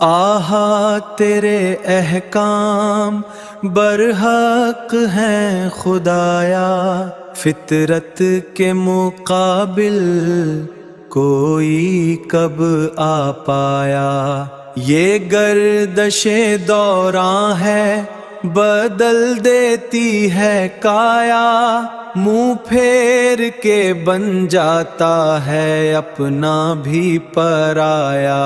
आहा तेरे अहकाम बरहक हैं खुदाया, फितरत के मुकाबिल कोई कब आ पाया। ये गर्दशे दौरां है बदल देती है काया, मुंह फेर के बन जाता है अपना भी पराया।